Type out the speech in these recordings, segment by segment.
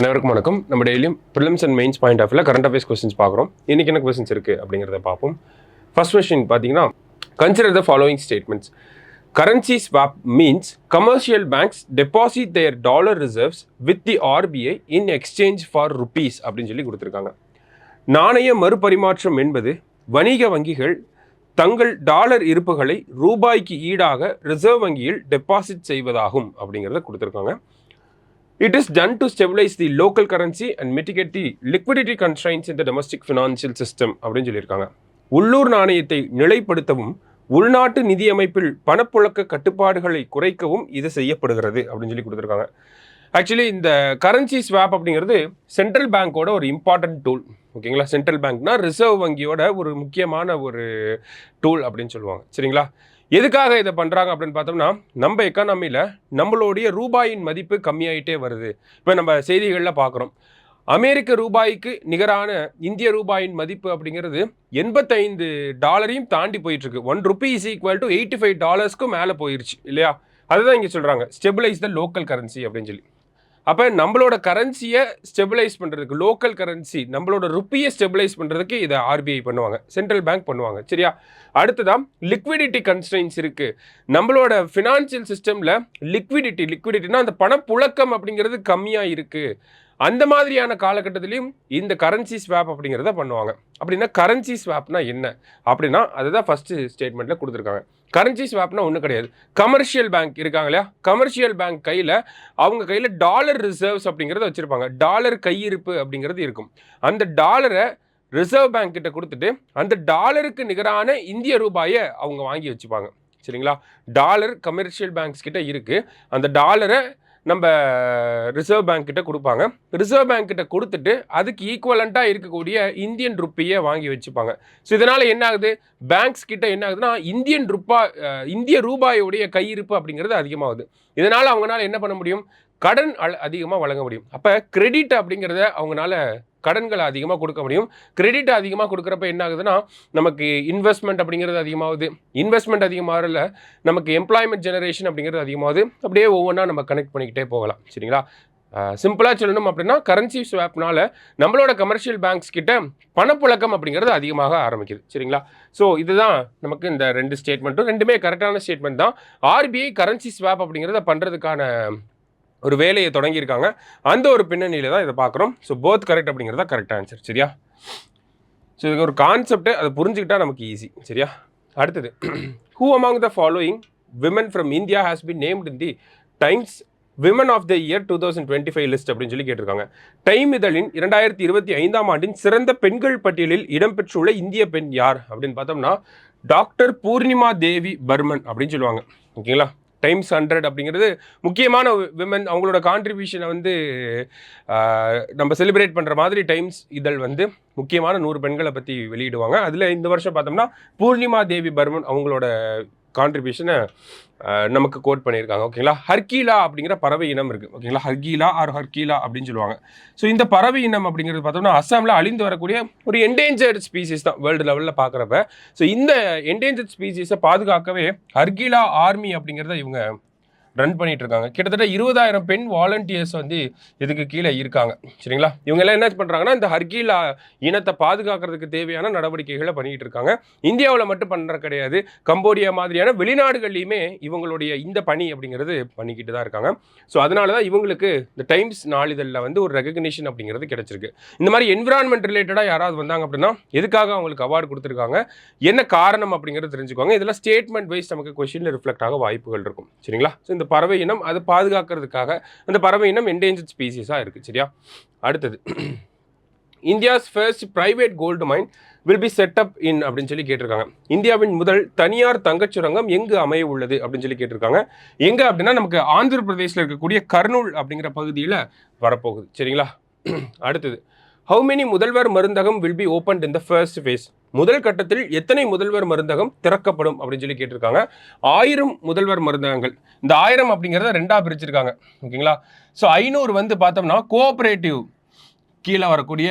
அனைவருக்கும் வணக்கம். நம்ம டெய்லியும் prelims and mains point of வியூல கரண்ட் அஃபேர்ஸ் கொஸ்டின்ஸ் பார்க்குறோம். இன்னைக்கு என்ன கொஸ்டின்ஸ் இருக்குது அப்படிங்கிறத பார்ப்போம். ஃபர்ஸ்ட் கொஸ்டின் பார்த்தீங்கன்னா, consider the following statements. Currency swap means commercial banks deposit their dollar reserves with the RBI in exchange for rupees அப்படின்னு சொல்லி கொடுத்துருக்காங்க. நாணய மறுபரிமாற்றம் என்பது வணிக வங்கிகள் தங்கள் டாலர் இருப்புகளை ரூபாய்க்கு ஈடாக ரிசர்வ் வங்கியில் டெபாசிட் செய்வதாகும் அப்படிங்கிறத கொடுத்துருக்காங்க. It is done to stabilize the local currency and mitigate the liquidity constraints in the domestic financial system அப்படின்னு சொல்லியிருக்காங்க. உள்ளூர் நாணயத்தை நிலைப்படுத்தவும் உள்நாட்டு நிதியமைப்பில் பணப்புழக்க கட்டுப்பாடுகளை குறைக்கவும் இது செய்யப்படுகிறது அப்படின்னு சொல்லி கொடுத்துருக்காங்க. ஆக்சுவலி இந்த கரன்சி ஸ்வாப் அப்படிங்கிறது சென்ட்ரல் பேங்கோட ஒரு இம்பார்ட்டன்ட் டூல். ஓகேங்களா, சென்ட்ரல் பேங்க்னா ரிசர்வ் வங்கியோட ஒரு முக்கியமான ஒரு டூல் அப்படின்னு சொல்லுவாங்க. சரிங்களா, எதுக்காக இதை பண்ணுறாங்க அப்படின்னு பார்த்தோம்னா, நம்ம எக்கானமியில் நம்மளுடைய ரூபாயின் மதிப்பு கம்மியாயிட்டே வருது. இப்போ நம்ம செய்திகளில் பார்க்குறோம், அமெரிக்க ரூபாய்க்கு நிகரான இந்திய ரூபாயின் மதிப்பு அப்படிங்கிறது $85 தாண்டி போயிட்டுருக்கு. ₹1 இஸ் ஈக்குவல் டு $85 மேலே போயிடுச்சு இல்லையா? அதுதான் இங்கே சொல்கிறாங்க, ஸ்டெபிளைஸ் த லோக்கல் கரன்சி அப்படின்னு சொல்லி. அப்போ நம்மளோட கரன்சியை ஸ்டெபிளைஸ் பண்ணுறதுக்கு, லோக்கல் கரன்சி நம்மளோட ருப்பியை ஸ்டெபிளைஸ் பண்ணுறதுக்கு இதை ஆர்பிஐ பண்ணுவாங்க, சென்ட்ரல் பேங்க் பண்ணுவாங்க. சரியா, அடுத்ததான் லிக்விடிட்டி கன்ஸ்ட்ரெயின்ஸ் இருக்குது. நம்மளோட ஃபினான்ஷியல் சிஸ்டமில் லிக்விடிட்டினா அந்த பணப்புழக்கம் அப்படிங்கிறது கம்மியாக இருக்குது. அந்த மாதிரியான காலகட்டத்திலையும் இந்த கரன்சி ஸ்வாப் அப்படிங்கிறத பண்ணுவாங்க. அப்படின்னா கரன்சி ஸ்வாப்னா என்ன அப்படின்னா, அதுதான் ஃபஸ்ட்டு ஸ்டேட்மெண்ட்டில் கொடுத்துருக்காங்க. கரன்சி ஸ்வாப்னா ஒன்றும் கிடையாது. கமர்ஷியல் பேங்க் இருக்காங்க இல்லையா, கமர்ஷியல் பேங்க் கையில் அவங்க கையில் டாலர் ரிசர்வ்ஸ் அப்படிங்கிறத வச்சுருப்பாங்க. டாலர் கையிருப்பு அப்படிங்கிறது இருக்கும். அந்த டாலரை ரிசர்வ் பேங்க் கிட்ட கொடுத்துட்டு அந்த டாலருக்கு நிகரான இந்திய ரூபாயை அவங்க வாங்கி வச்சுப்பாங்க. சரிங்களா, டாலர் கமர்ஷியல் பேங்க்ஸ் கிட்ட இருக்குது. அந்த டாலரை நம்ம ரிசர்வ் பேங்க் கிட்ட கொடுப்பாங்க. ரிசர்வ் பேங்க் கிட்ட கொடுத்துட்டு அதுக்கு ஈக்குவலண்ட்டாக இருக்கக்கூடிய இந்தியன் ருப்பியை வாங்கி வச்சுப்பாங்க. ஸோ இதனால் என்ன ஆகுது, பேங்க்ஸ் கிட்ட என்ன ஆகுதுன்னா இந்திய ரூபாயோடைய கையிருப்பு அப்படிங்கிறது அதிகமாகுது. இதனால் அவங்களால என்ன பண்ண முடியும், கடன் அதிகமாக வழங்க முடியும். அப்போ கிரெடிட் அப்படிங்கிறத அவங்களால கடன்களை அதிகமாக கொடுக்க முடியும். கிரெடிட் அதிகமாக கொடுக்குறப்ப என்ன ஆகுதுன்னா, நமக்கு இன்வெஸ்ட்மெண்ட் அப்படிங்கிறது அதிகமாகுது. இன்வெஸ்ட்மெண்ட் அதிகமாகல நமக்கு எம்ப்ளாய்மெண்ட் ஜெனரேஷன் அப்படிங்கிறது அதிகமாகுது. அப்படியே ஒவ்வொன்றா நம்ம கனெக்ட் பண்ணிக்கிட்டே போகலாம். சரிங்களா, சிம்பிளாக சொல்லணும் அப்படின்னா, கரன்சி ஸ்வாப்னால நம்மளோட கமர்ஷியல் பேங்க்ஸ் கிட்ட பணப்புழக்கம் அப்படிங்கிறது அதிகமாக ஆரம்பிக்குது. சரிங்களா, ஸோ இதுதான் நமக்கு இந்த ரெண்டு ஸ்டேட்மெண்ட்டும் ரெண்டுமே கரெக்டான ஸ்டேட்மெண்ட் தான். ஆர்பிஐ கரன்சி ஸ்வாப் அப்படிங்கிறத பண்ணுறதுக்கான ஒரு வேலையை தொடங்கியிருக்காங்க. அந்த ஒரு பின்னணியில் தான் இதை பார்க்குறோம். ஸோ போத் கரெக்ட் அப்படிங்கிறதா கரெக்ட் ஆன்சர். சரியா, ஸோ இதுக்கு ஒரு கான்செப்ட்டு அதை புரிஞ்சுக்கிட்டா நமக்கு ஈஸி. சரியா, அடுத்தது, who among the following women from India has been named in the Times women of the year 2025 list அப்படின்னு சொல்லி கேட்டிருக்காங்க. டைம் இதழின் 2025ஆம் ஆண்டின் சிறந்த பெண்கள் பட்டியலில் இடம்பெற்றுள்ள இந்திய பெண் யார் அப்படின்னு பார்த்தோம்னா, டாக்டர் பூர்ணிமா தேவி பர்மன் அப்படின்னு சொல்லுவாங்க. ஓகேங்களா, டைம்ஸ் 100 அப்படிங்கிறது முக்கியமான விமன், அவங்களோட கான்ட்ரிபியூஷனை வந்து நம்ம செலிப்ரேட் பண்ணுற மாதிரி டைம்ஸ் இதழ் வந்து முக்கியமான 100 பெண்களை பற்றி வெளியிடுவாங்க. அதில் இந்த வருஷம் பார்த்தோம்னா பூர்ணிமா தேவி பர்மன் அவங்களோட கான்ட்ரிபியூஷனை நமக்கு கோட் பண்ணியிருக்காங்க. ஓகேங்களா, ஹர்கீலா அப்படிங்கிற பறவை இனம் இருக்குது. ஓகேங்களா, ஹர்கீலா அப்படின்னு சொல்லுவாங்க. ஸோ இந்த பறவை இனம் அப்படிங்கிறது பார்த்தோம்னா அஸ்ஸாமில் அழிந்து வரக்கூடிய ஒரு என்டேஞ்சர்ட் ஸ்பீசிஸ் தான் வேர்ல்டு லெவலில் பார்க்குறப்ப. ஸோ இந்த என்டேஞ்சர்ட் ஸ்பீசிஸை பாதுகாக்கவே ஹர்கீலா ஆர்மி அப்படிங்கிறத இவங்க ரன் பண்ணிட்டு இருக்காங்க. கிட்டத்தட்ட 20,000 பெண் வாலண்டியர்ஸ் வந்து இதுக்கு கீழே இருக்காங்க. சரிங்களா, இவங்க எல்லாம் என்ன பண்ணுறாங்கன்னா, இந்த ஹர்கீலா இனத்தை பாதுகாக்கிறதுக்கு தேவையான நடவடிக்கைகளை பண்ணிக்கிட்டு இருக்காங்க. இந்தியாவில் மட்டும் பண்ணுற கிடையாது, கம்போடியா மாதிரியான வெளிநாடுகள்லையுமே இவங்களுடைய இந்த பணி அப்படிங்கிறது பண்ணிக்கிட்டு தான் இருக்காங்க. ஸோ அதனால தான் இவங்களுக்கு இந்த டைம்ஸ் நாளிதழில் வந்து ஒரு ரெகக்னிஷன் அப்படிங்கிறது கிடைச்சிருக்கு. இந்த மாதிரி என்விரான்மெண்ட் ரிலேட்டடாக யாராவது வந்தாங்க அப்படின்னா எதுக்காக அவங்களுக்கு அவார்டு கொடுத்துருக்காங்க, என்ன காரணம் அப்படிங்கிறது தெரிஞ்சுக்கோங்க. இதெல்லாம் ஸ்டேட்மெண்ட் வைஸ் நமக்கு கொஸ்டினில் ரிஃப்ளெக்ட் ஆக வாய்ப்புகள் இருக்கும். சரிங்களா, ஸோ இந்த பறவை இனம் அதை பாதுகாக்கிறதுக்காக அந்த பறவை இனம் என்டேஞ்சர்ட் ஸ்பீசிஸாக இருக்குது. சரியா, அடுத்தது, India's first private gold mine will be set up in அப்படின்னு சொல்லி கேட்டிருக்காங்க. இந்தியாவின் முதல் தனியார் தங்கச்சுரங்கம் எங்கு அமைய உள்ளது அப்படின்னு சொல்லி கேட்டிருக்காங்க. எங்கே அப்படின்னா நமக்கு ஆந்திர பிரதேசில் இருக்கக்கூடிய கர்னூல் அப்படிங்கிற பகுதியில் வரப்போகுது. சரிங்களா, அடுத்தது, ஹவு மெனி முதல்வர் மருந்தகம் will be opened in the first face. முதல் கட்டத்தில் எத்தனை முதல்வர் மருந்தகம் திறக்கப்படும் அப்படின்னு சொல்லி கேட்டிருக்காங்க. 1000 முதல்வர் மருந்தகங்கள். இந்த 1000 அப்படிங்கிறத 2ஆக பிரிச்சிருக்காங்க. ஓகேங்களா, ஸோ 500 வந்து பார்த்தோம்னா கோஆப்ரேட்டிவ் கீழே வரக்கூடிய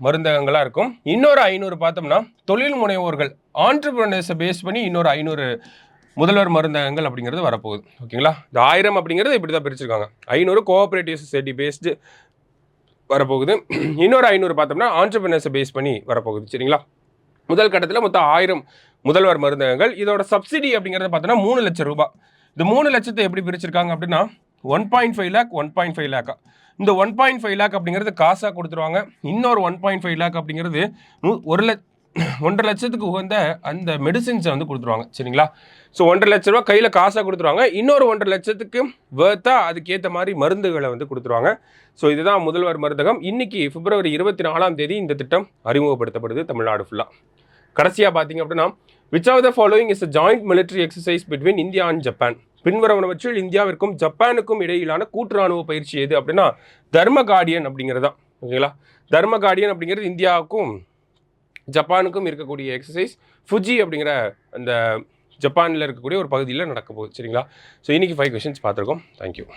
மருந்தகங்களாக இருக்கும். இன்னொரு 500 பார்த்தோம்னா தொழில் முனைவோர்கள் ஆண்டர்பிரனர்ஸை பேஸ் பண்ணி இன்னொரு 500 முதல்வர் மருந்தகங்கள் அப்படிங்கிறது வரப்போகுது. ஓகேங்களா, இந்த 1000 அப்படிங்கிறது இப்படி தான் பிரிச்சிருக்காங்க. 500 கோஆப்ரேட்டிவ் சொசைட்டி பேஸ்டு வரப்போகுது. இன்னொரு 500 பார்த்தோம்னா ஆண்டர்பிரினர்ஸை பேஸ் பண்ணி வரப்போகுது. சரிங்களா? முதல் கட்டத்தில் மொத்தம் 1000 முதல்வர் மருந்தகங்கள். இதோட சப்சிடி அப்படிங்கிறத பார்த்தோன்னா 3 லட்சம் ரூபாய். இந்த 3 லட்சத்தை எப்படி பிரிச்சிருக்காங்க அப்படின்னா 1.5 லேக் 1.5 லேக்கா. இந்த 1.5 லேக் அப்படிங்கிறது காசாக கொடுத்துருவாங்க. இன்னொரு 1.5 லேக் அப்படிங்கிறது 1.5 லட்சத்துக்கு உகந்த அந்த மெடிசின்ஸை வந்து கொடுத்துருவாங்க. சரிங்களா? ஸோ 1.5 லட்ச ரூபா கையில் காசாக கொடுத்துருவாங்க. இன்னொரு 1.5 லட்சத்துக்கு வேர்த்தாக அதுக்கேற்ற மாதிரி மருந்துகளை வந்து கொடுத்துருவாங்க. ஸோ இதுதான் முதல்வர் மருந்தகம். இன்னைக்கு பிப்ரவரி 24ஆம் தேதி இந்த திட்டம் அறிமுகப்படுத்தப்படுது தமிழ்நாடு ஃபுல்லாக. கடைசியாக பார்த்தீங்க அப்படின்னா which of the following is a joint military exercise between India and Japan. பின்வருவனவற்றில் இந்தியாவிற்கும் ஜப்பானுக்கும் இடையிலான கூட்டு ராணுவ பயிற்சி எது அப்படின்னா தர்ம கார்டியன் அப்படிங்கிறது தான். ஓகேங்களா? தர்ம கார்டியன் அப்படிங்கிறது இந்தியாவுக்கும் ஜப்பானுக்கும் இருக்கக்கூடிய எக்ஸசைஸ். ஃபுஜி அப்படிங்கிற அந்த ஜப்பானில் இருக்கக்கூடிய ஒரு பகுதியில் நடக்க போகுது. சரிங்களா? ஸோ இன்றைக்கி 5 கொஷின்ஸ் பார்த்துருக்கோம். தேங்க்யூ.